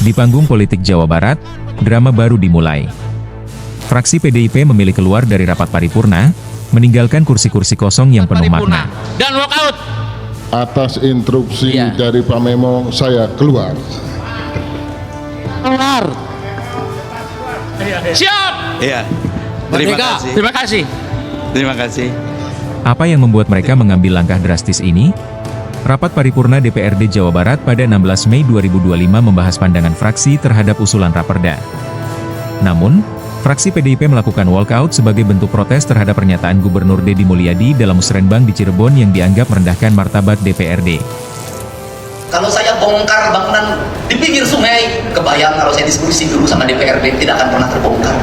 Di panggung politik Jawa Barat, drama baru dimulai. Fraksi PDIP memilih keluar dari rapat paripurna, meninggalkan kursi-kursi kosong yang penuh makna. Dan walkout. Atas instruksi dari Pak Memo, saya keluar. Keluar. Siap. Iya. Terima kasih. Terima kasih. Terima kasih. Apa yang membuat mereka mengambil langkah drastis ini? Rapat paripurna DPRD Jawa Barat pada 16 Mei 2025 membahas pandangan fraksi terhadap usulan Raperda. Namun, fraksi PDIP melakukan walkout sebagai bentuk protes terhadap pernyataan Gubernur Deddy Mulyadi dalam musrenbang di Cirebon yang dianggap merendahkan martabat DPRD. Kalau saya bongkar bangunan di pinggir sungai, kebayang kalau saya diskusi dulu sama DPRD, tidak akan pernah terbongkar.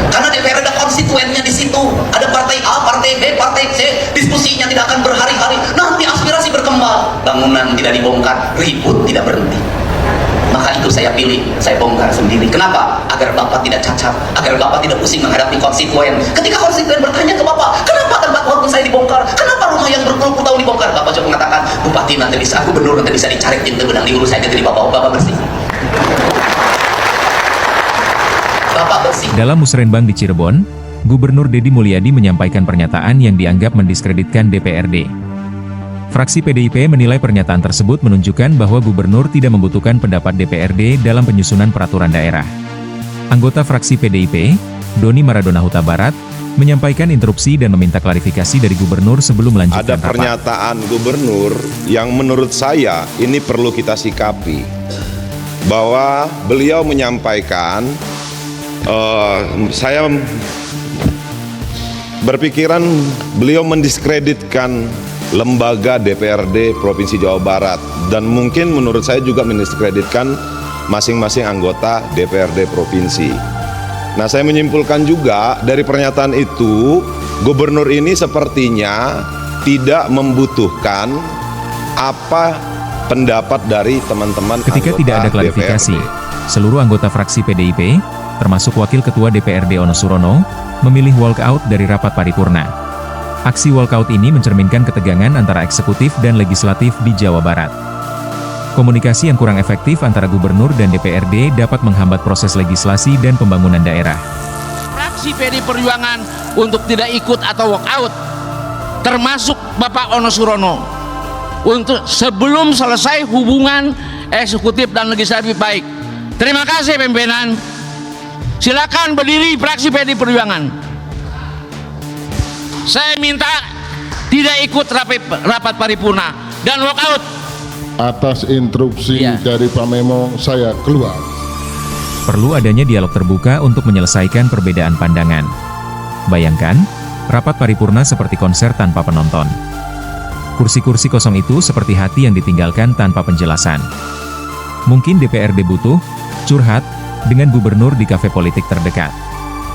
Karena DPRD ada konstituennya di situ, ada partai A, partai B, partai C, diskusinya tidak akan berhari-hari. Nanti aspirasi berkembang, bangunan tidak dibongkar, ribut tidak berhenti. Maka itu saya pilih, saya bongkar sendiri. Kenapa? Agar Bapak tidak cacat, agar Bapak tidak pusing menghadapi konstituen. Ketika konstituen bertanya ke Bapak, kenapa tempat walaupun saya dibongkar? Kenapa rumah yang berpuluh-puluh tahun dibongkar? Bapak coba mengatakan, Bupati nanti bisa, Gubernur nanti bisa dicari tinta benang diurus saja jadi Bapak bersih. Bapak bersih. Dalam musrenbang di Cirebon, Gubernur Deddy Mulyadi menyampaikan pernyataan yang dianggap mendiskreditkan DPRD. Fraksi PDIP menilai pernyataan tersebut menunjukkan bahwa Gubernur tidak membutuhkan pendapat DPRD dalam penyusunan peraturan daerah. Anggota fraksi PDIP, Doni Maradona Huta Barat, menyampaikan interupsi dan meminta klarifikasi dari Gubernur sebelum melanjutkan Ada rapat. pernyataan Gubernur yang menurut saya ini perlu kita sikapi. Bahwa beliau menyampaikan, saya berpikiran beliau mendiskreditkan lembaga DPRD Provinsi Jawa Barat dan mungkin menurut saya juga mendiskreditkan masing-masing anggota DPRD Provinsi. Nah, saya menyimpulkan juga dari pernyataan itu, Gubernur ini sepertinya tidak membutuhkan apa pendapat dari teman-teman Ketika anggota tidak ada klarifikasi, DPRD. seluruh anggota fraksi PDIP, termasuk Wakil Ketua DPRD Ono Surono, memilih walkout dari rapat paripurna. Aksi walkout ini mencerminkan ketegangan antara eksekutif dan legislatif di Jawa Barat. Komunikasi yang kurang efektif antara Gubernur dan DPRD dapat menghambat proses legislasi dan pembangunan daerah. Fraksi PD Perjuangan untuk tidak ikut atau walkout, termasuk Bapak Ono Surono, untuk sebelum selesai hubungan eksekutif dan legislatif baik. Terima kasih pimpinan. Silakan berdiri fraksi PD Perjuangan. Saya minta tidak ikut rapat paripurna dan walkout. Atas instruksi dari Pak Memo, saya keluar. Perlu adanya dialog terbuka untuk menyelesaikan perbedaan pandangan. Bayangkan, rapat paripurna seperti konser tanpa penonton. Kursi-kursi kosong itu seperti hati yang ditinggalkan tanpa penjelasan. Mungkin DPRD butuh curhat dengan Gubernur di kafe politik terdekat.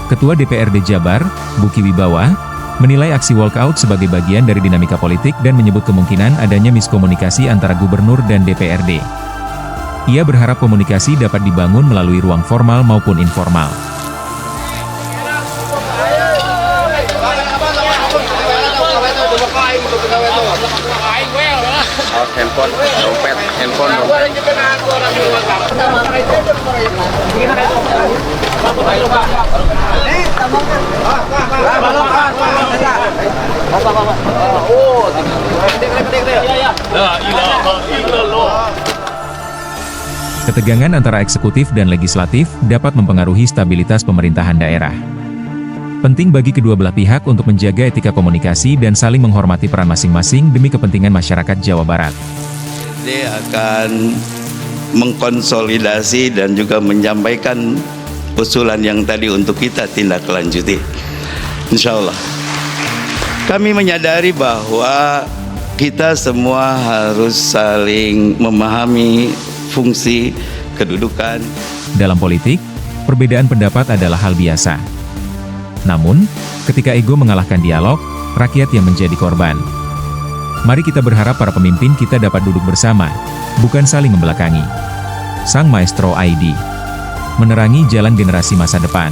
Ketua DPRD Jabar, Buki Wibawa, menilai aksi walkout sebagai bagian dari dinamika politik dan menyebut kemungkinan adanya miskomunikasi antara Gubernur dan DPRD. Ia berharap komunikasi dapat dibangun melalui ruang formal maupun informal. Handphone, dompet, handphone. Ketegangan antara eksekutif dan legislatif dapat mempengaruhi stabilitas pemerintahan daerah. Penting bagi kedua belah pihak untuk menjaga etika komunikasi dan saling menghormati peran masing-masing demi kepentingan masyarakat Jawa Barat. Dia akan mengkonsolidasi dan juga menyampaikan usulan yang tadi untuk kita tindak lanjuti. Insya Allah. Kami menyadari bahwa kita semua harus saling memahami fungsi kedudukan. Dalam politik, perbedaan pendapat adalah hal biasa. Namun, ketika ego mengalahkan dialog, rakyat yang menjadi korban. Mari kita berharap para pemimpin kita dapat duduk bersama, bukan saling membelakangi. Sang Maestro ID. Menerangi jalan generasi masa depan.